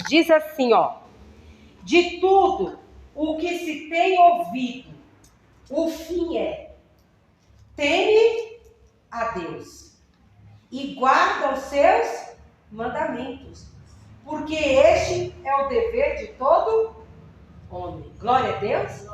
Diz assim, ó: de tudo o que se tem ouvido, o fim é: teme a Deus e guarda os seus mandamentos, porque este é o dever de todo homem. Glória a Deus.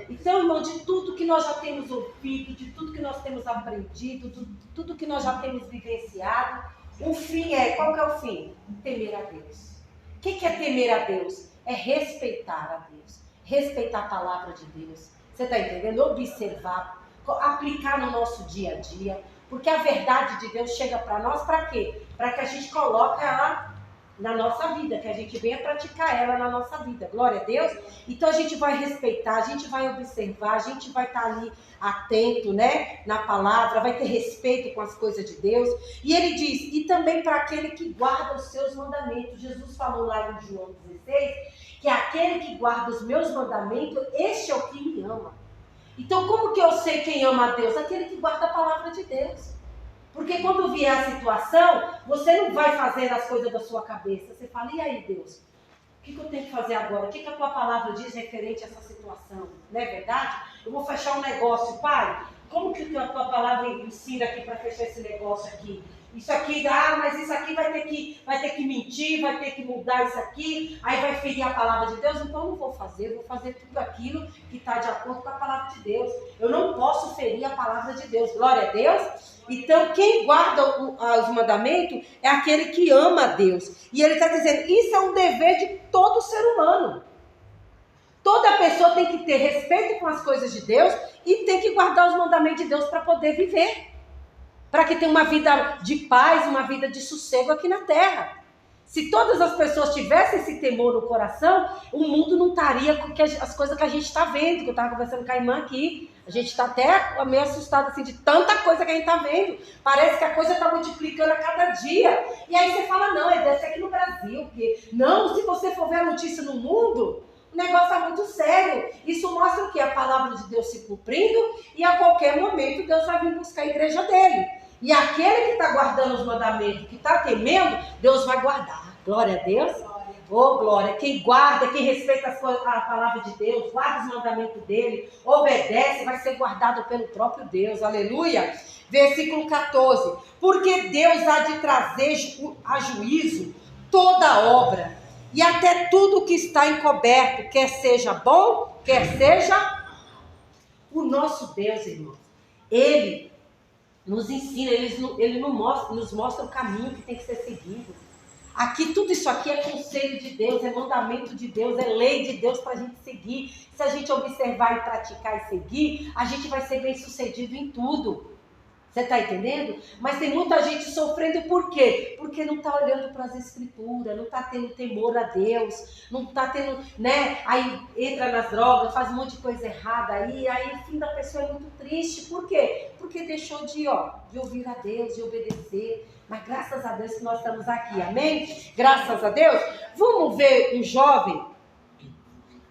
Então, irmão, de tudo que nós já temos ouvido, de tudo que nós temos aprendido, de tudo que nós já temos vivenciado, o fim é, qual que é o fim? Temer a Deus. O que é temer a Deus? É respeitar a Deus, respeitar a palavra de Deus. Você está entendendo? Observar, aplicar no nosso dia a dia, porque a verdade de Deus chega para nós para quê? Para que a gente coloque ela na nossa vida, que a gente venha praticar ela na nossa vida. Glória a Deus. Então a gente vai respeitar, a gente vai observar, a gente vai estar ali atento, né, na palavra, vai ter respeito com as coisas de Deus. E ele diz: e também para aquele que guarda os seus mandamentos. Jesus falou lá em João 16, que aquele que guarda os meus mandamentos, este é o que me ama. Então como que eu sei quem ama a Deus? Aquele que guarda a palavra de Deus. Porque quando vier a situação, você não vai fazer as coisas da sua cabeça. Você fala: e aí, Deus? O que eu tenho que fazer agora? O que a tua palavra diz referente a essa situação? Não é verdade? Eu vou fechar um negócio, pai. Como que a tua palavra ensina aqui para fechar esse negócio aqui? Isso aqui, mas isso aqui vai ter que mentir, vai ter que mudar isso aqui, aí vai ferir a palavra de Deus. Então eu não vou fazer, eu vou fazer tudo aquilo que está de acordo com a palavra de Deus. Eu não posso ferir a palavra de Deus. Glória a Deus. Então quem guarda os mandamentos é aquele que ama a Deus. E ele está dizendo, isso é um dever de todo ser humano. Toda pessoa tem que ter respeito com as coisas de Deus e tem que guardar os mandamentos de Deus para poder viver. Para que tenha uma vida de paz, uma vida de sossego aqui na terra. Se todas as pessoas tivessem esse temor no coração, o mundo não estaria com as coisas que a gente está vendo, que eu estava conversando com a irmã aqui. A gente está até meio assustado assim, de tanta coisa que a gente está vendo. Parece que a coisa está multiplicando a cada dia. E aí você fala, não, deve ser aqui no Brasil. Porque não, se você for ver a notícia no mundo, o negócio é muito sério. Isso mostra o quê? A palavra de Deus se cumprindo e a qualquer momento Deus vai vir buscar a igreja dele. E aquele que está guardando os mandamentos, que está temendo, Deus vai guardar. Glória a Deus. Oh, glória. Quem guarda, quem respeita a palavra de Deus, guarda os mandamentos dele, obedece, vai ser guardado pelo próprio Deus. Aleluia. Versículo 14. Porque Deus há de trazer a juízo toda obra, e até tudo que está encoberto, quer seja bom, quer seja o nosso Deus, irmão. Ele nos ensina, ele nos mostra o caminho que tem que ser seguido. Aqui, tudo isso aqui é conselho de Deus, é mandamento de Deus, é lei de Deus para a gente seguir. Se a gente observar e praticar e seguir, a gente vai ser bem sucedido em tudo. Você está entendendo? Mas tem muita gente sofrendo por quê? Porque não está olhando para as escrituras, não está tendo temor a Deus, não está tendo, né? Aí entra nas drogas, faz um monte de coisa errada aí o fim da pessoa é muito triste. Por quê? Porque deixou de ouvir a Deus, de obedecer. Mas graças a Deus que nós estamos aqui, amém? Graças a Deus. Vamos ver um jovem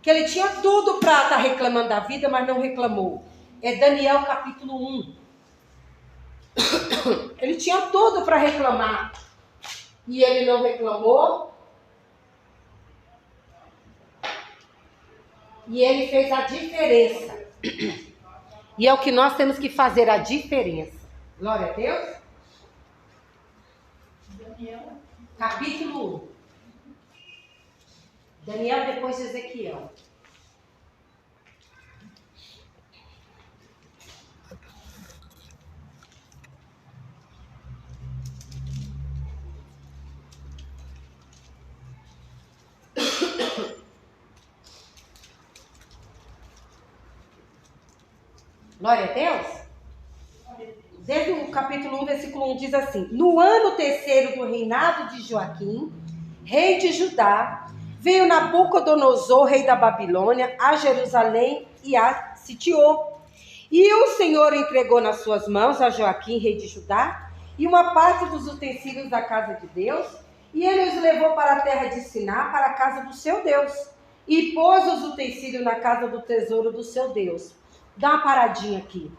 que ele tinha tudo para estar reclamando da vida, mas não reclamou. É Daniel capítulo 1. Ele tinha tudo para reclamar e ele não reclamou, e ele fez a diferença. E é o que nós temos que fazer, a diferença. Glória a Deus. Daniel capítulo 1. Daniel depois de Ezequiel. Glória a Deus. Desde o capítulo 1, versículo 1 diz assim: no ano terceiro do reinado de Joaquim, rei de Judá, veio Nabucodonosor, rei da Babilônia, a Jerusalém e a sitiou. E o Senhor entregou nas suas mãos a Joaquim, rei de Judá, e uma parte dos utensílios da casa de Deus, e ele os levou para a terra de Siná, para a casa do seu Deus, e pôs os utensílios na casa do tesouro do seu Deus. Dá uma paradinha aqui.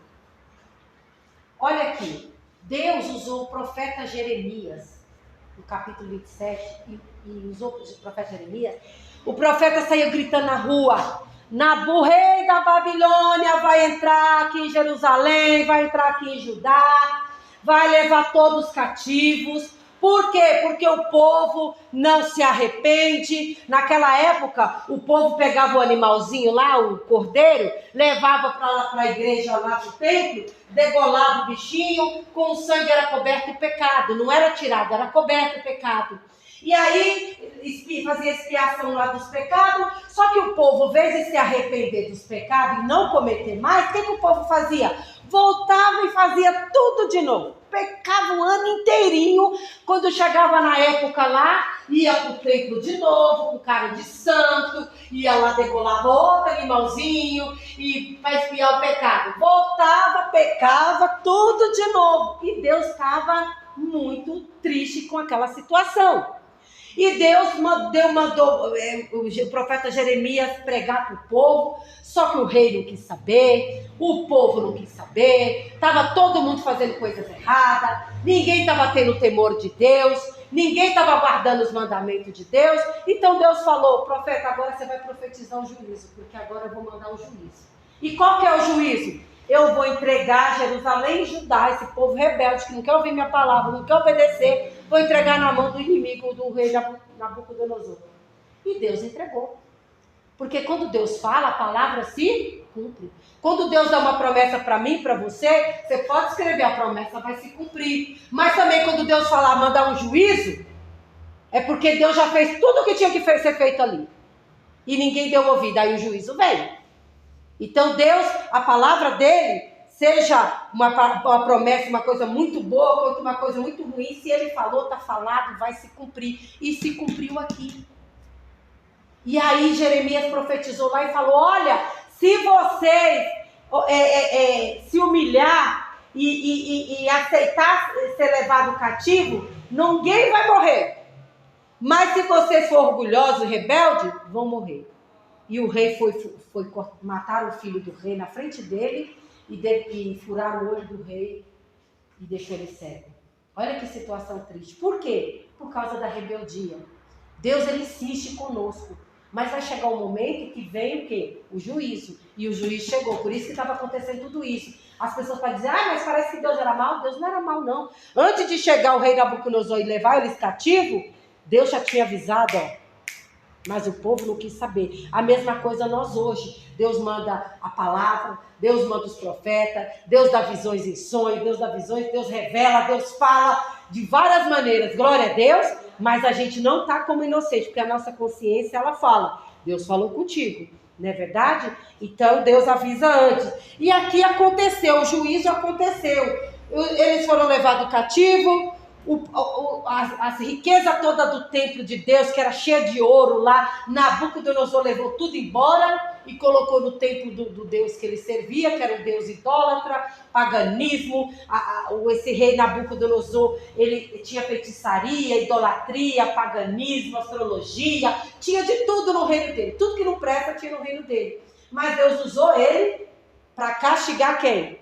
Olha aqui. Deus usou o profeta Jeremias no capítulo 27, e usou o profeta Jeremias, o profeta saiu gritando na rua: o rei da Babilônia vai entrar aqui em Jerusalém, vai entrar aqui em Judá, vai levar todos os cativos. Por quê? Porque o povo não se arrepende. Naquela época, o povo pegava o animalzinho lá, o cordeiro, levava para a igreja, lá para o templo, degolava o bichinho, com o sangue era coberto o pecado. Não era tirado, era coberto o pecado. E aí fazia expiação lá dos pecados. Só que o povo, ao invés de se arrepender dos pecados e não cometer mais, o que o povo fazia? Voltava e fazia tudo de novo. Pecava o ano inteirinho. Quando chegava na época lá, ia para o templo de novo, com cara de santo, ia lá, degolava outro animalzinho e para expiar o pecado. Voltava, pecava, tudo de novo. E Deus estava muito triste com aquela situação. E Deus mandou o profeta Jeremias pregar para o povo, só que o rei não quis saber, o povo não quis saber, estava todo mundo fazendo coisas erradas, ninguém estava tendo temor de Deus, ninguém estava guardando os mandamentos de Deus. Então Deus falou: profeta, agora você vai profetizar o juízo, porque agora eu vou mandar o juízo. E qual que é o juízo? Eu vou entregar Jerusalém e Judá, esse povo rebelde que não quer ouvir minha palavra, não quer obedecer, vou entregar na mão do inimigo, do rei Nabucodonosor. E Deus entregou. Porque quando Deus fala, a palavra se cumpre. Quando Deus dá uma promessa para mim, para você, você pode escrever, a promessa vai se cumprir. Mas também quando Deus falar, mandar um juízo, é porque Deus já fez tudo o que tinha que ser feito ali. E ninguém deu ouvido, aí o juízo veio. Então Deus, a palavra dele, seja uma promessa, uma coisa muito boa, quanto uma coisa muito ruim, se ele falou, está falado, vai se cumprir. E se cumpriu aqui. E aí Jeremias profetizou lá e falou: olha, se vocês se humilhar e aceitar ser levado cativo, ninguém vai morrer. Mas se vocês forem orgulhosos e rebeldes, vão morrer. E o rei foi matar o filho do rei na frente dele e furar o olho do rei e deixou ele cego. Olha que situação triste. Por quê? Por causa da rebeldia. Deus, ele insiste conosco. Mas vai chegar um momento que vem o quê? O juízo. E o juiz chegou. Por isso que estava acontecendo tudo isso. As pessoas podem dizer: mas parece que Deus era mau. Deus não era mau, não. Antes de chegar o rei Nabucodonosor e levar eles cativo, Deus já tinha avisado, mas o povo não quis saber. A mesma coisa nós hoje. Deus manda a palavra, Deus manda os profetas, Deus dá visões em sonhos, Deus dá visões, Deus revela, Deus fala de várias maneiras. Glória a Deus, mas a gente não está como inocente, porque a nossa consciência, ela fala: Deus falou contigo, não é verdade? Então Deus avisa antes. E aqui aconteceu, o juízo aconteceu. Eles foram levados cativo. A riqueza toda do templo de Deus, que era cheia de ouro lá, Nabucodonosor levou tudo embora e colocou no templo do Deus que ele servia, que era um Deus idólatra, paganismo. Esse rei Nabucodonosor, ele tinha feitiçaria, idolatria, paganismo, astrologia, tinha de tudo no reino dele. Tudo que não presta tinha no reino dele. Mas Deus usou ele para castigar quem?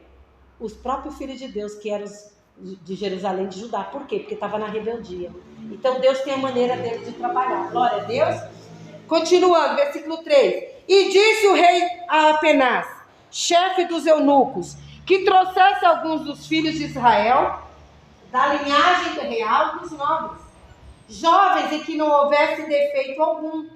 Os próprios filhos de Deus, que eram de Jerusalém, de Judá. Por quê? Porque estava na rebeldia. Então Deus tem a maneira dele de trabalhar. Glória a Deus. Continuando, versículo 3. E disse o rei a Apenaz, chefe dos eunucos, que trouxesse alguns dos filhos de Israel, da linhagem real dos nobres, jovens em que não houvesse defeito algum,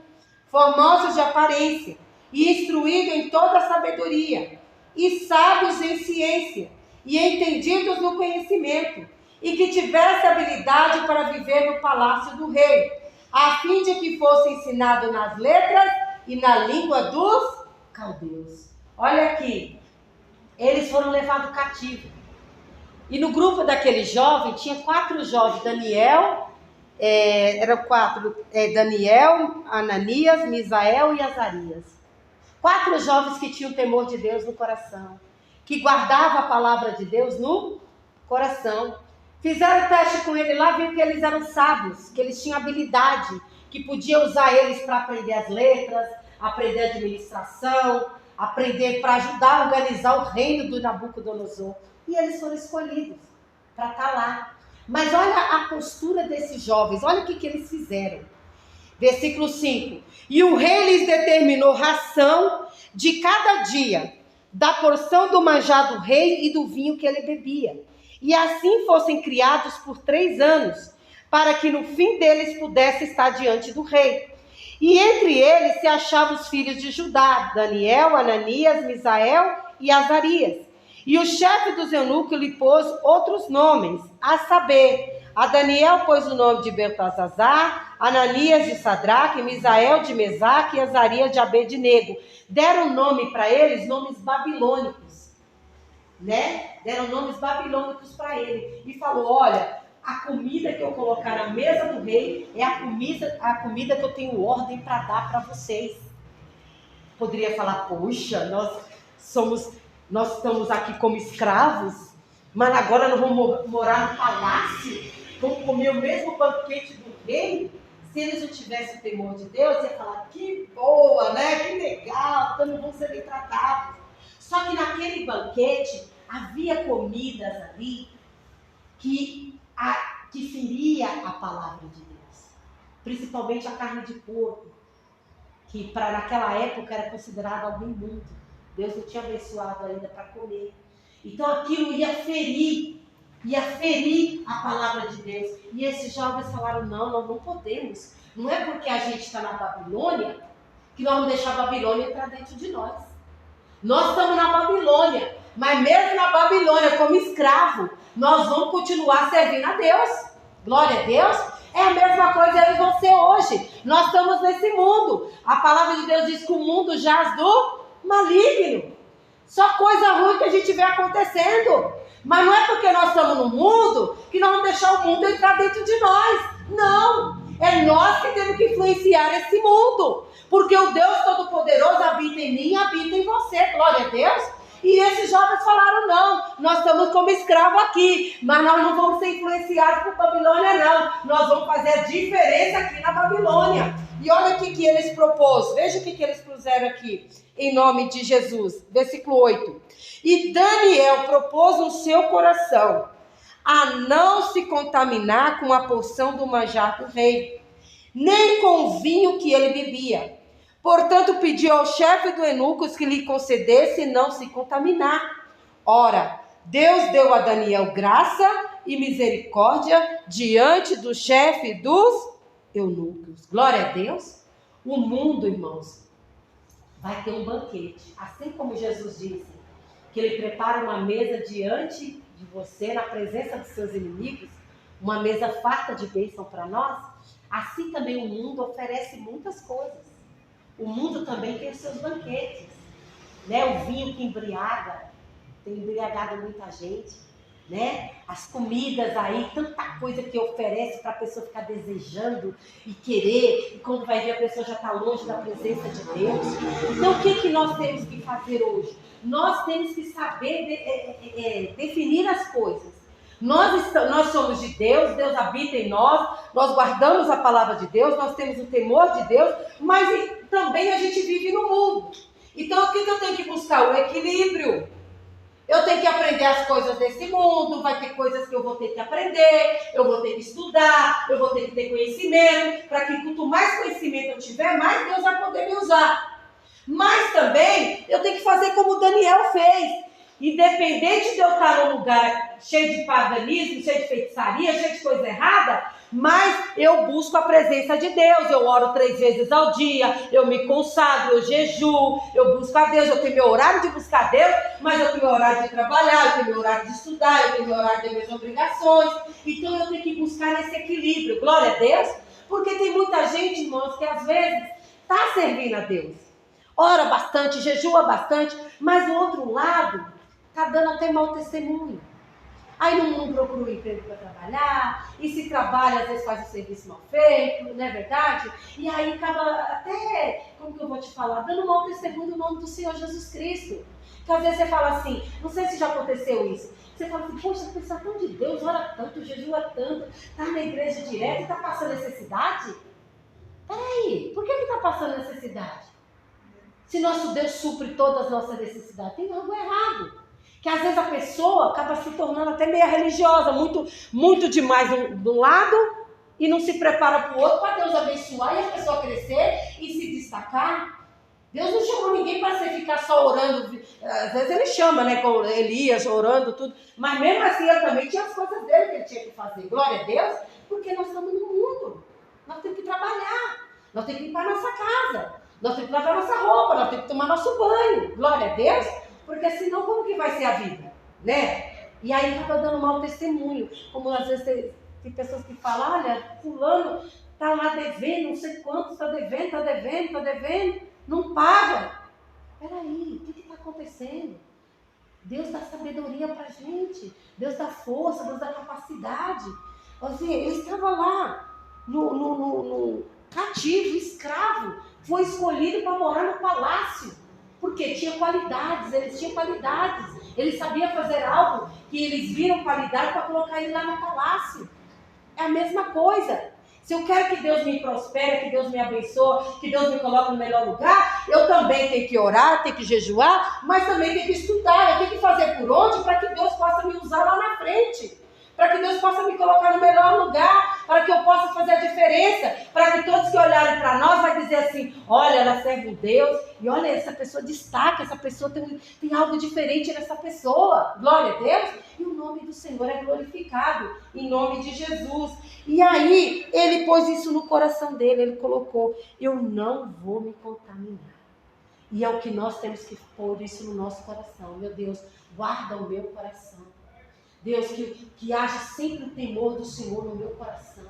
formosos de aparência, e instruídos em toda a sabedoria, e sábios em ciência, e entendidos no conhecimento, e que tivesse habilidade para viver no palácio do rei, a fim de que fosse ensinado nas letras e na língua dos caldeus. Olha aqui, eles foram levados cativos. E no grupo daquele jovem, tinha 4 jovens, Daniel, Daniel, Ananias, Misael e Azarias. 4 jovens que tinham temor de Deus no coração, que guardavam a palavra de Deus no coração. Fizeram teste com ele lá, viram que eles eram sábios, que eles tinham habilidade, que podia usar eles para aprender as letras, aprender administração, aprender para ajudar a organizar o reino do Nabucodonosor. E eles foram escolhidos para estar lá. Mas olha a postura desses jovens, olha o que eles fizeram. Versículo 5. E o rei lhes determinou ração de cada dia, da porção do manjar do rei e do vinho que ele bebia. E assim fossem criados por 3 anos, para que no fim deles pudesse estar diante do rei. E entre eles se achavam os filhos de Judá, Daniel, Ananias, Misael e Azarias. E o chefe dos eunucos lhe pôs outros nomes, a saber, a Daniel pôs o nome de Beltesazar, Ananias de Sadraque, Misael de Mesaque e Azarias de Abednego. Deram nome para eles, nomes babilônicos, né? Deram nomes babilônicos para ele. E falou, olha, a comida que eu colocar na mesa do rei é a comida que eu tenho ordem para dar para vocês. Poderia falar, poxa, nós estamos aqui como escravos, mas agora nós vamos morar no palácio, vamos comer o mesmo banquete do rei. Se eles não tivessem o temor de Deus, ia falar, que boa, né? Que legal, então não vão ser bem tratados. Só que naquele banquete havia comidas ali que feria a palavra de Deus. Principalmente a carne de porco, que naquela época era considerada algo imundo. Deus não tinha abençoado ainda para comer. Então aquilo ia ferir a palavra de Deus. E esses jovens falaram, não, nós não podemos. Não é porque a gente está na Babilônia que nós vamos deixar a Babilônia entrar dentro de nós. Nós estamos na Babilônia, mas mesmo na Babilônia, como escravo, nós vamos continuar servindo a Deus. Glória a Deus. É a mesma coisa eu e você hoje. Nós estamos nesse mundo. A palavra de Deus diz que o mundo jaz do maligno. Só coisa ruim que a gente vê acontecendo. Mas não é porque nós estamos no mundo que nós vamos deixar o mundo entrar dentro de nós. Não. É nós que temos que influenciar esse mundo. Porque o Deus Todo-Poderoso habita em mim e habita em você. Glória a Deus. E esses jovens falaram, não, nós estamos como escravos aqui, mas nós não vamos ser influenciados por Babilônia, não. Nós vamos fazer a diferença aqui na Babilônia. E olha o que eles propôs. Veja o que eles puseram aqui, em nome de Jesus. Versículo 8. E Daniel propôs no seu coração a não se contaminar com a porção do manjar do rei, nem com o vinho que ele bebia. Portanto, pediu ao chefe do eunucos que lhe concedesse não se contaminar. Ora, Deus deu a Daniel graça e misericórdia diante do chefe dos eunucos. Glória a Deus. O mundo, irmãos, vai ter um banquete. Assim como Jesus disse, que ele prepara uma mesa diante de você, na presença dos seus inimigos, uma mesa farta de bênção para nós, assim também o mundo oferece muitas coisas. O mundo também tem os seus banquetes, né? O vinho que embriaga, tem embriagado muita gente, né? As comidas aí, tanta coisa que oferece para a pessoa ficar desejando e querer, e quando vai ver a pessoa já está longe da presença de Deus. Então o que nós temos que fazer hoje? Nós temos que saber definir as coisas. Nós somos de Deus, Deus habita em nós guardamos a palavra de Deus, nós temos o temor de Deus, mas também a gente vive no mundo. Então o que eu tenho que buscar? O equilíbrio. Eu tenho que aprender as coisas desse mundo, vai ter coisas que eu vou ter que aprender, eu vou ter que estudar, eu vou ter que ter conhecimento, para que quanto mais conhecimento eu tiver, mais Deus vai poder me usar. Mas também eu tenho que fazer como Daniel fez. Independente de eu estar num lugar cheio de paganismo, cheio de feitiçaria, cheio de coisa errada, mas eu busco a presença de Deus. Eu oro 3 vezes ao dia, eu me consagro, eu jejuo, eu busco a Deus. Eu tenho meu horário de buscar a Deus, mas eu tenho meu horário de trabalhar, eu tenho meu horário de estudar, eu tenho meu horário de minhas obrigações. Então eu tenho que buscar esse equilíbrio, glória a Deus, porque tem muita gente, irmãos, que às vezes está servindo a Deus. Ora bastante, jejua bastante, mas do outro lado está dando até mau testemunho. Aí não procura um emprego para trabalhar, e se trabalha, às vezes faz o serviço mal feito, não é verdade? E aí acaba até, como que eu vou te falar, dando mau testemunho no nome do Senhor Jesus Cristo. Porque às vezes você fala assim, não sei se já aconteceu isso, você fala assim, poxa, a pessoa é tão de Deus, ora tanto, jejua tanto, está na igreja direto e está passando necessidade? Peraí, por que está passando necessidade? Se nosso Deus supre todas as nossas necessidades, tem algo errado. Que às vezes a pessoa acaba se tornando até meio religiosa, muito demais de um lado e não se prepara para o outro, para Deus abençoar e a pessoa crescer e se destacar. Deus não chamou ninguém para você ficar só orando. Às vezes ele chama, né, com Elias orando, tudo. Mas mesmo assim, ele também tinha as coisas dele que ele tinha que fazer. Glória a Deus, porque nós estamos no mundo. Nós temos que trabalhar. Nós temos que limpar nossa casa. Nós temos que lavar nossa roupa. Nós temos que tomar nosso banho. Glória a Deus. Porque senão, como que vai ser a vida? Né? E aí acaba dando mau testemunho. Como às vezes tem pessoas que falam, olha, fulano está lá devendo, não sei quanto, está devendo. Não paga. Peraí, o que está acontecendo? Deus dá sabedoria para a gente. Deus dá força, Deus dá capacidade. Assim, ele estava lá, no cativo, escravo. Foi escolhido para morar no palácio. Porque tinha qualidades, eles tinham qualidades. Ele sabia fazer algo que eles viram qualidade para colocar ele lá no palácio. É a mesma coisa. Se eu quero que Deus me prospere, que Deus me abençoe, que Deus me coloque no melhor lugar, eu também tenho que orar, tenho que jejuar, mas também tenho que estudar. Eu tenho que fazer por onde para que Deus possa me usar lá na frente. Para que Deus possa me colocar no melhor lugar, para que eu possa fazer a diferença, para que todos que olharem para nós vai dizer assim, olha, ela serve um Deus, e olha, essa pessoa destaca, essa pessoa tem algo diferente nessa pessoa, glória a Deus, e o nome do Senhor é glorificado, em nome de Jesus. E aí, ele pôs isso no coração dele, ele colocou, eu não vou me contaminar. E é o que nós temos que pôr isso no nosso coração, meu Deus, guarda o meu coração. Deus, que haja sempre o temor do Senhor no meu coração.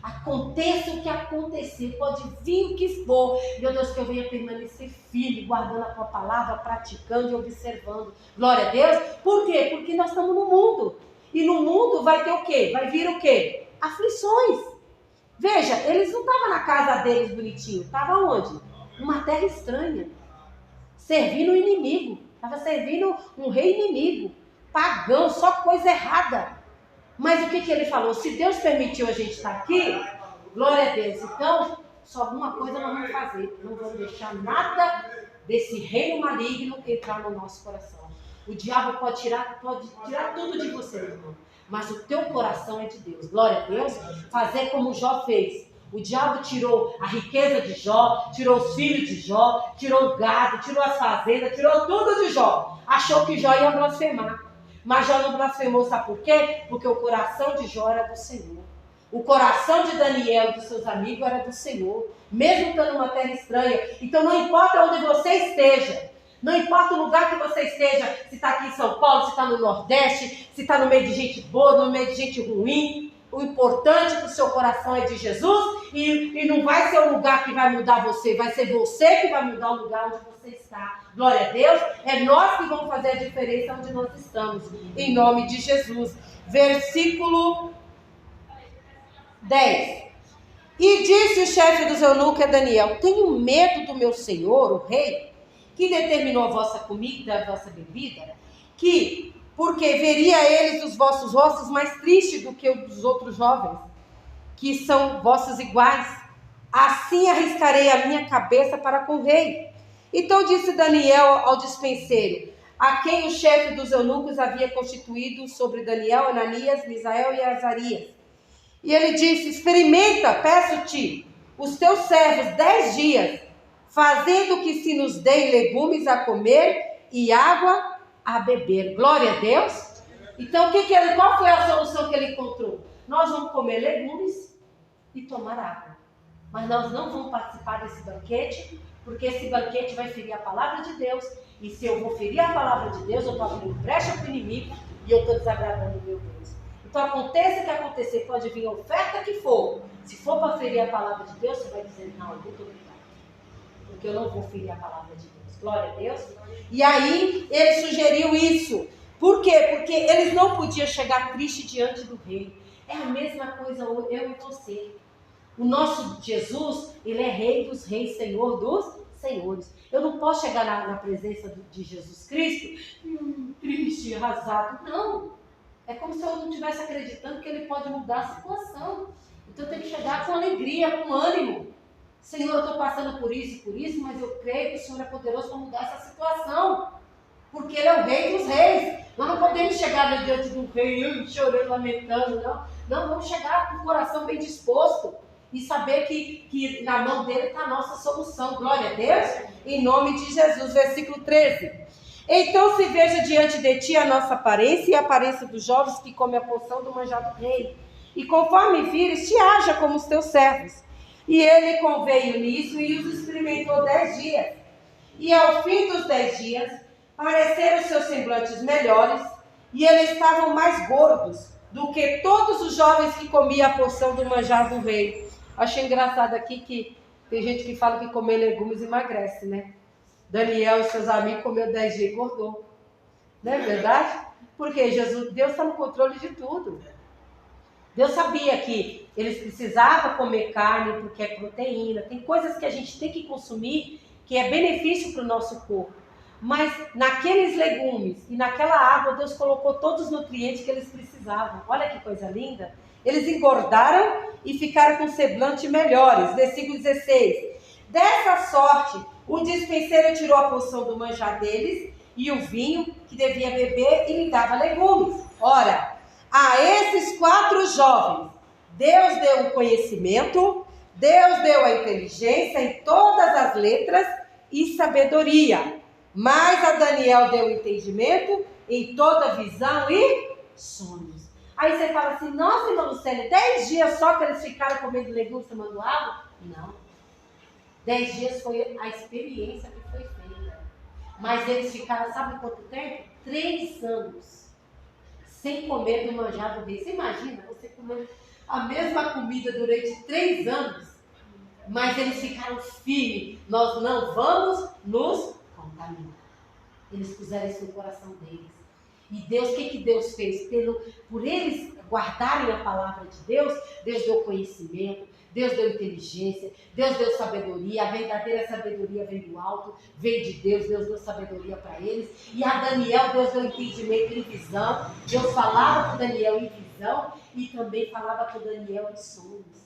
Aconteça o que acontecer, pode vir o que for. Meu Deus, que eu venha permanecer firme, guardando a tua palavra, praticando e observando. Glória a Deus. Por quê? Porque nós estamos no mundo. E no mundo vai ter o quê? Vai vir o quê? Aflições. Veja, eles não estavam na casa deles bonitinho. Estavam onde? Numa terra estranha. Servindo o inimigo. Estava servindo um rei inimigo. Pagão, só coisa errada. Mas o que ele falou? Se Deus permitiu a gente estar aqui, glória a Deus. Então, só alguma coisa nós vamos fazer. Não vamos deixar nada desse reino maligno entrar no nosso coração. O diabo pode tirar tudo de você, irmão. Mas o teu coração é de Deus. Glória a Deus. Fazer como Jó fez. O diabo tirou a riqueza de Jó, tirou os filhos de Jó, tirou o gado, tirou as fazendas, tirou tudo de Jó. Achou que Jó ia blasfemar. Mas Jó não blasfemou, sabe por quê? Porque o coração de Jó era do Senhor. O coração de Daniel e dos seus amigos era do Senhor. Mesmo estando numa terra estranha. Então não importa onde você esteja. Não importa o lugar que você esteja. Se está aqui em São Paulo, se está no Nordeste. Se está no meio de gente boa, no meio de gente ruim. O importante é que o seu coração é de Jesus. E não vai ser o lugar que vai mudar você. Vai ser você que vai mudar o lugar onde você está. Glória a Deus, é nós que vamos fazer a diferença onde nós estamos, em nome de Jesus. Versículo 10. E disse o chefe dos eunucos a Daniel, tenho medo do meu senhor, o rei, que determinou a vossa comida e a vossa bebida, porque veria eles os vossos rostos mais tristes do que os dos outros jovens, que são vossos iguais. Assim arriscarei a minha cabeça para com o rei. Então disse Daniel ao despenseiro, a quem o chefe dos eunucos havia constituído sobre Daniel, Ananias, Misael e Azarias. E ele disse, experimenta, peço-te, os teus servos 10 dias, fazendo que se nos deem legumes a comer e água a beber. Glória a Deus. Então qual foi a solução que ele encontrou? Nós vamos comer legumes e tomar água. Mas nós não vamos participar desse banquete, porque esse banquete vai ferir a palavra de Deus. E se eu vou ferir a palavra de Deus, eu estou abrindo brecha para o inimigo e eu estou desagradando o meu Deus. Então aconteça o que acontecer, pode vir a oferta que for. Se for para ferir a palavra de Deus, você vai dizer, não, muito obrigado. Porque eu não vou ferir a palavra de Deus. Glória a Deus. E aí ele sugeriu isso. Por quê? Porque eles não podiam chegar triste diante do rei. É a mesma coisa eu e você. O nosso Jesus, ele é rei dos reis, senhor dos senhores. Eu não posso chegar na presença de Jesus Cristo triste, arrasado. Não. É como se eu não estivesse acreditando que ele pode mudar a situação. Então eu tenho que chegar com alegria, com ânimo. Senhor, eu estou passando por isso, mas eu creio que o Senhor é poderoso para mudar essa situação. Porque ele é o rei dos reis. Nós não podemos chegar diante do rei, chorando, lamentando, não. Não, vamos chegar com o coração bem disposto e saber que na mão dele está a nossa solução. Glória a Deus, em nome de Jesus. Versículo 13. Então se veja diante de ti a nossa aparência e a aparência dos jovens que comem a porção do manjar do rei. E conforme vires, te haja como os teus servos. E ele conveio nisso e os experimentou 10 dias. E ao fim dos 10 dias, pareceram seus semblantes melhores, e eles estavam mais gordos do que todos os jovens que comiam a porção do manjar do rei. Achei engraçado aqui que tem gente que fala que comer legumes emagrece, né? Daniel e seus amigos comeu 10 dias e engordou. Não é verdade? Porque Deus está no controle de tudo. Deus sabia que eles precisavam comer carne porque é proteína. Tem coisas que a gente tem que consumir que é benefício para o nosso corpo. Mas naqueles legumes e naquela água, Deus colocou todos os nutrientes que eles precisavam. Olha que coisa linda. Eles engordaram e ficaram com semblante melhores. Versículo 16. Dessa sorte, o dispenseiro tirou a porção do manjar deles e o vinho que devia beber e lhe dava legumes. Ora, a esses 4 jovens, Deus deu o conhecimento, Deus deu a inteligência em todas as letras e sabedoria. Mas a Daniel deu entendimento em toda visão e sonhos. Aí você fala assim, nossa, irmã Lucélia, 10 dias só que eles ficaram comendo legumes, tomando água? Não. 10 dias foi a experiência que foi feita. Mas eles ficaram, sabe quanto tempo? 3 anos. Sem comer do manjar do rei. Você imagina, você comendo a mesma comida durante 3 anos. Mas eles ficaram firmes. Nós não vamos nos contaminar. Eles puseram isso no coração deles. E Deus, o que Deus fez? Por eles guardarem a palavra de Deus, Deus deu conhecimento, Deus deu inteligência, Deus deu sabedoria. A verdadeira sabedoria vem do alto, vem de Deus. Deus deu sabedoria para eles. E a Daniel, Deus deu entendimento em visão. Deus falava com Daniel em visão e também falava com Daniel em sonhos.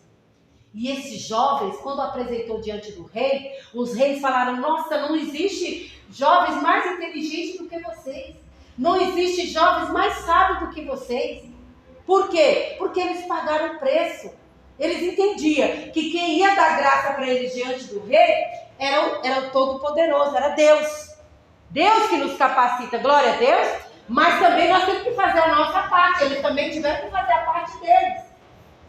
E esses jovens, quando apresentou diante do rei, os reis falaram, nossa, não existe jovens mais inteligentes do que vocês. Não existe jovens mais sábios do que vocês. Por quê? Porque eles pagaram o preço. Eles entendiam que quem ia dar graça para eles diante do rei era o Todo-Poderoso, era Deus. Deus que nos capacita, glória a Deus. Mas também nós temos que fazer a nossa parte. Eles também tiveram que fazer a parte deles.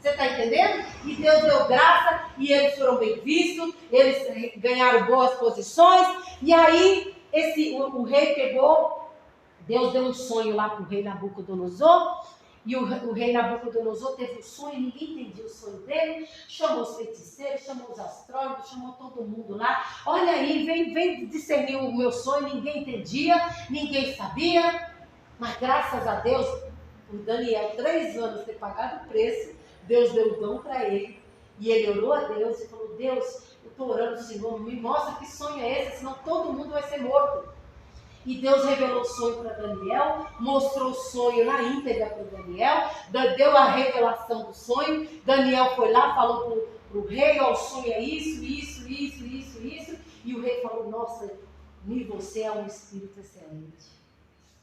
Você está entendendo? E Deus deu graça e eles foram bem vistos, eles ganharam boas posições. E aí o rei pegou, Deus deu um sonho lá para o rei Nabucodonosor. E o rei Nabucodonosor teve um sonho, ninguém entendia o sonho dele. Chamou os feiticeiros, chamou os astrólogos, chamou todo mundo lá. Olha aí, vem discernir o meu sonho, ninguém entendia, ninguém sabia. Mas graças a Deus, por Daniel 3 anos ter pagado o preço, Deus deu o dom para ele, e ele orou a Deus e falou, Deus, eu estou orando, Senhor, me mostra que sonho é esse, senão todo mundo vai ser morto. E Deus revelou o sonho para Daniel, mostrou o sonho na íntegra para Daniel, deu a revelação do sonho. Daniel foi lá, falou para o rei, ó, o sonho é isso, e o rei falou, nossa, você é um espírito excelente.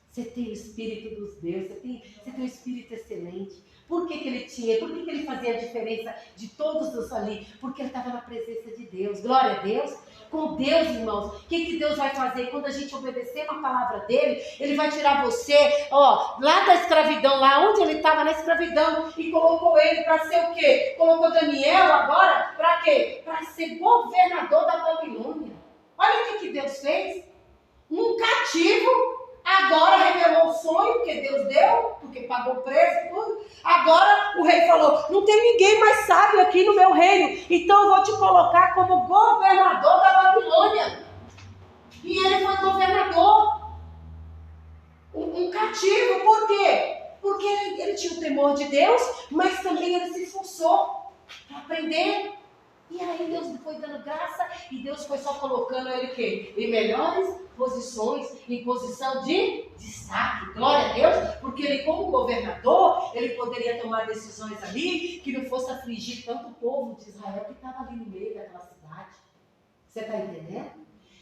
Você tem o espírito dos deuses, você tem um espírito excelente. Por que ele tinha? Por que ele fazia a diferença de todos os ali? Porque ele estava na presença de Deus. Glória a Deus. Com Deus, irmãos. O que Deus vai fazer? Quando a gente obedecer uma palavra dele, ele vai tirar você, lá da escravidão, lá onde ele estava na escravidão, e colocou ele para ser o quê? Colocou Daniel agora para quê? Para ser governador da Babilônia. Olha o que Deus fez. Um cativo. Agora revelou o sonho que Deus deu, porque pagou o preço e tudo. Agora o rei falou, não tem ninguém mais sábio aqui no meu reino, então eu vou te colocar como governador da Babilônia. E ele foi governador, um cativo. Por quê? Porque ele tinha o temor de Deus, mas também ele se esforçou para aprender. E aí Deus foi dando graça e Deus foi só colocando ele quê? Em melhores posições, em posição de destaque. Glória a Deus, porque ele como governador, ele poderia tomar decisões ali que não fosse afligir tanto o povo de Israel que estava ali no meio daquela cidade. Você está entendendo?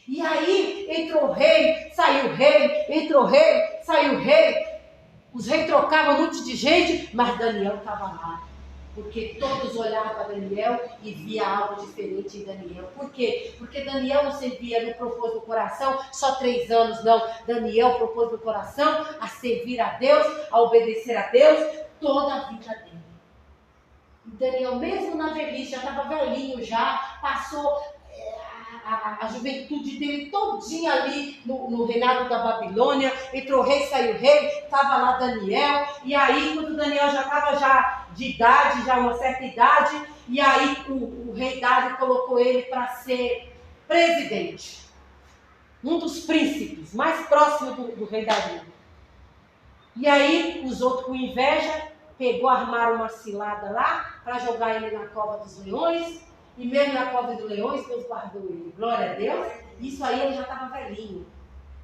E aí entrou o rei, saiu o rei, entrou o rei, saiu o rei. Os reis trocavam um monte de gente, mas Daniel estava lá. Porque todos olhavam para Daniel e via algo diferente em Daniel. Por quê? Porque Daniel não servia, não propôs no coração só 3 anos, não. Daniel propôs no coração a servir a Deus, a obedecer a Deus toda a vida dele. E Daniel, mesmo na velhice, já estava velhinho já, passou a juventude dele todinha ali no reinado da Babilônia, entrou rei, saiu rei, estava lá Daniel, e aí quando Daniel já estava de idade, já uma certa idade, e aí o rei Dário colocou ele para ser presidente, um dos príncipes mais próximos do rei Dario. E aí os outros com inveja, armaram uma cilada lá, para jogar ele na cova dos leões, e mesmo na cova dos leões, Deus guardou ele. Glória a Deus. Isso aí ele já estava velhinho.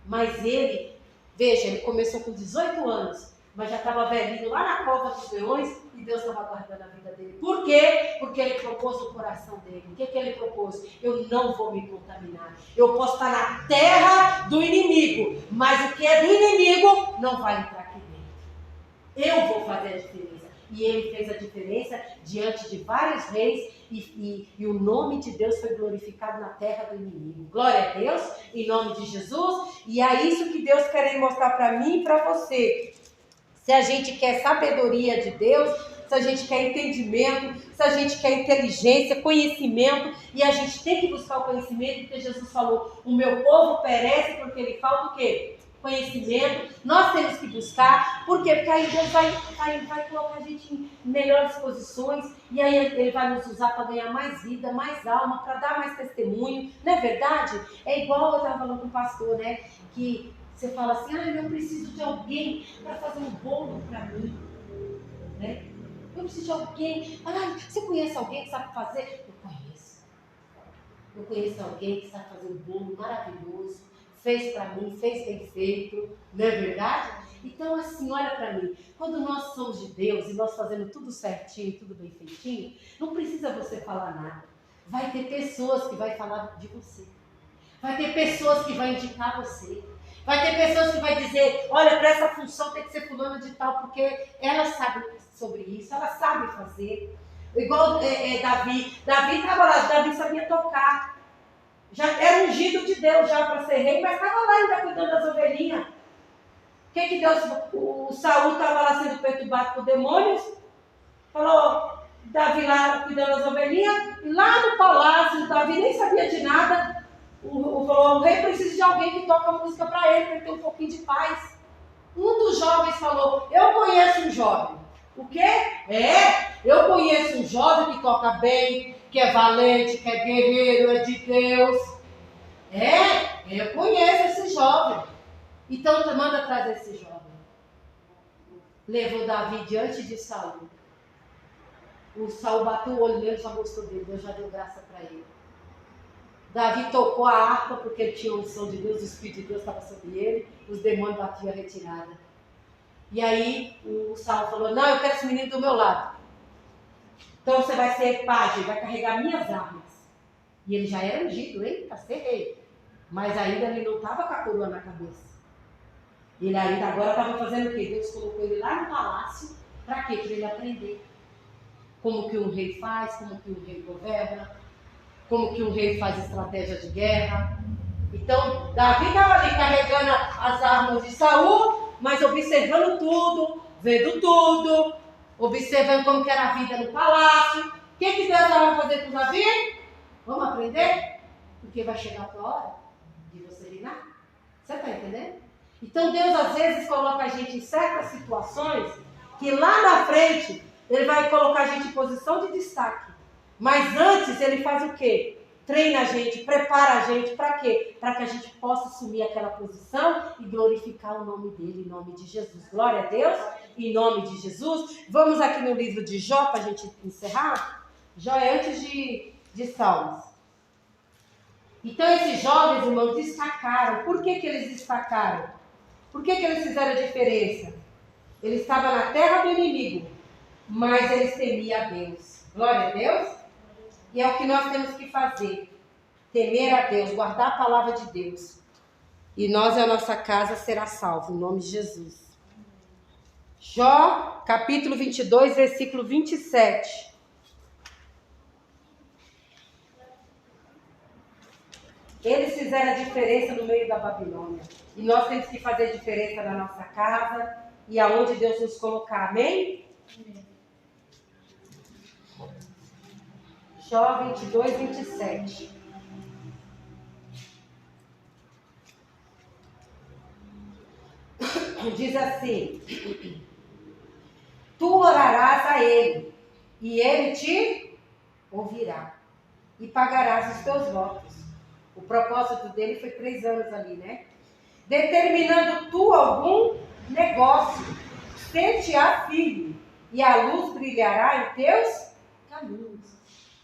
Mas ele, veja, ele começou com 18 anos, mas já estava velhinho lá na cova dos leões e Deus estava guardando a vida dele. Por quê? Porque ele propôs no coração dele. O que ele propôs? Eu não vou me contaminar. Eu posso estar na terra do inimigo, mas o que é do inimigo não vai entrar aqui dentro. Eu vou fazer a diferença. E ele fez a diferença diante de vários reis e o nome de Deus foi glorificado na terra do inimigo. Glória a Deus, em nome de Jesus. E é isso que Deus quer mostrar para mim e para você. Se a gente quer sabedoria de Deus, se a gente quer entendimento, se a gente quer inteligência, conhecimento, e a gente tem que buscar o conhecimento, porque Jesus falou, o meu povo perece porque ele falta o quê? Conhecimento. Nós temos que buscar, por quê? Porque aí Deus vai colocar a gente em melhores posições, e aí Ele vai nos usar para ganhar mais vida, mais alma, para dar mais testemunho, não é verdade? É igual eu estava falando com o pastor, né, que você fala assim, eu preciso de alguém para fazer um bolo para mim, né? Eu preciso de alguém, você conhece alguém que sabe fazer? Eu conheço alguém que sabe fazer um bolo maravilhoso, fez para mim, fez bem feito, não é verdade? Então assim, olha para mim, quando nós somos de Deus e nós fazemos tudo certinho, tudo bem feitinho, não precisa você falar nada. Vai ter pessoas que vão falar de você. Vai ter pessoas que vão indicar você. Vai ter pessoas que vão dizer, olha, para essa função tem que ser fulana de tal, porque ela sabe sobre isso, ela sabe fazer. Igual Davi estava lá, Davi sabia tocar. Já era ungido de Deus já para ser rei, mas estava lá ainda cuidando das ovelhinhas. O Saul estava lá sendo perturbado por demônios, falou, Davi lá cuidando das ovelhinhas, e lá no palácio, Davi nem sabia de nada, o rei precisa de alguém que toca música para ele ter um pouquinho de paz. Um dos jovens falou, eu conheço um jovem. O quê? Eu conheço um jovem que toca bem, que é valente, que é guerreiro, é de Deus. Eu conheço esse jovem. Então manda trazer esse jovem. Levou Davi diante de Saul. O Saul bateu o olho nele e já gostou dele. Deus já deu graça para ele. Davi tocou a harpa porque ele tinha a unção de Deus, o Espírito de Deus estava sobre ele. Os demônios batiam a retirada. E aí o Saul falou, não, eu quero esse menino do meu lado. Então você vai ser pajem, vai carregar minhas armas. E ele já era ungido, para ser rei. Mas ainda ele não estava com a coroa na cabeça. Ele ainda agora estava fazendo o quê? Deus colocou ele lá no palácio. Para quê? Para ele aprender. Como que um rei faz, como que um rei governa, como que um rei faz estratégia de guerra. Então, Davi estava ali carregando as armas de Saul, mas observando tudo, vendo tudo, observando como que era a vida no palácio. O que Deus vai fazer com Davi? Vamos aprender? Porque vai chegar a tua hora de você reinar. Você está entendendo? Então Deus às vezes coloca a gente em certas situações que lá na frente Ele vai colocar a gente em posição de destaque. Mas antes Ele faz o quê? Treina a gente, prepara a gente, para quê? Para que a gente possa assumir aquela posição e glorificar o nome dele, em nome de Jesus. Glória a Deus, em nome de Jesus. Vamos aqui no livro de Jó, para a gente encerrar. Jó é antes de Salmos. Então esses jovens, irmãos, destacaram. Por que eles destacaram? Por que eles fizeram a diferença? Eles estavam na terra do inimigo, mas eles temiam a Deus. Glória a Deus. E é o que nós temos que fazer. Temer a Deus, guardar a palavra de Deus. E nós e a nossa casa será salvo, em nome de Jesus. Jó, capítulo 22, versículo 27. Eles fizeram a diferença no meio da Babilônia. E nós temos que fazer diferença na nossa casa e aonde Deus nos colocar. Amém? Amém. Jó 22, 27. Diz assim: tu orarás a ele, e ele te ouvirá, e pagarás os teus votos. O propósito dele foi 3 anos ali, né? Determinando tu algum negócio, ser-te-á firme, e a luz brilhará em teus caminhos.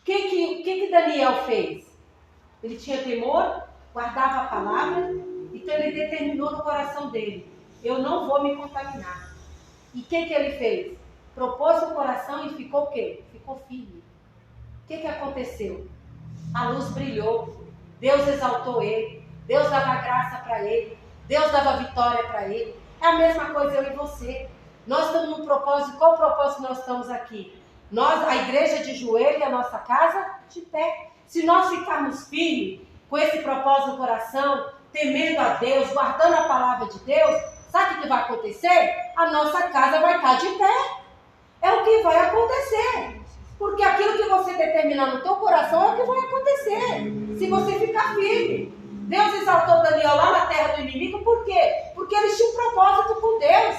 O que Daniel fez? Ele tinha temor, guardava a palavra, então ele determinou no coração dele: eu não vou me contaminar. E o que ele fez? Propôs o coração e ficou o quê? Ficou firme. O que aconteceu? A luz brilhou, Deus exaltou ele, Deus dava graça para ele, Deus dava vitória para ele. É a mesma coisa eu e você. Nós estamos num propósito. Qual propósito nós estamos aqui? Nós, a igreja de joelho e a nossa casa de pé. Se nós ficarmos firmes com esse propósito no coração, temendo a Deus, guardando a palavra de Deus, sabe o que vai acontecer? A nossa casa vai estar de pé. É o que vai acontecer. Porque aquilo que você determinar no teu coração é o que vai acontecer. Se você ficar firme. Deus exaltou Daniel lá na terra do inimigo, por quê? Porque eles tinham um propósito com Deus.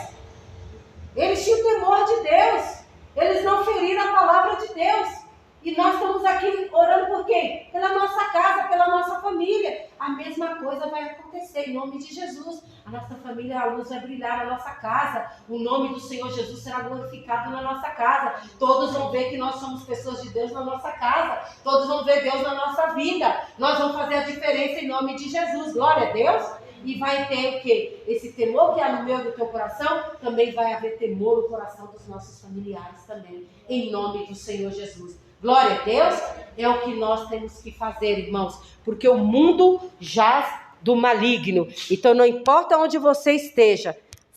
Eles tinham temor de Deus. Eles não feriram a palavra de Deus. E nós estamos aqui orando por quem? Pela nossa casa, pela nossa família. A mesma coisa vai acontecer em nome de Jesus. A nossa família, a luz vai brilhar na nossa casa. O nome do Senhor Jesus será glorificado na nossa casa. Todos vão ver que nós somos pessoas de Deus na nossa casa. Todos vão ver Deus na nossa vida. Nós vamos fazer a diferença em nome de Jesus. Glória a Deus. E vai ter o quê? Esse temor que há no meu e no teu coração, também vai haver temor no coração dos nossos familiares também. Em nome do Senhor Jesus. Glória a Deus, é o que nós temos que fazer, irmãos, porque o mundo jaz do maligno. Então não importa onde você esteja,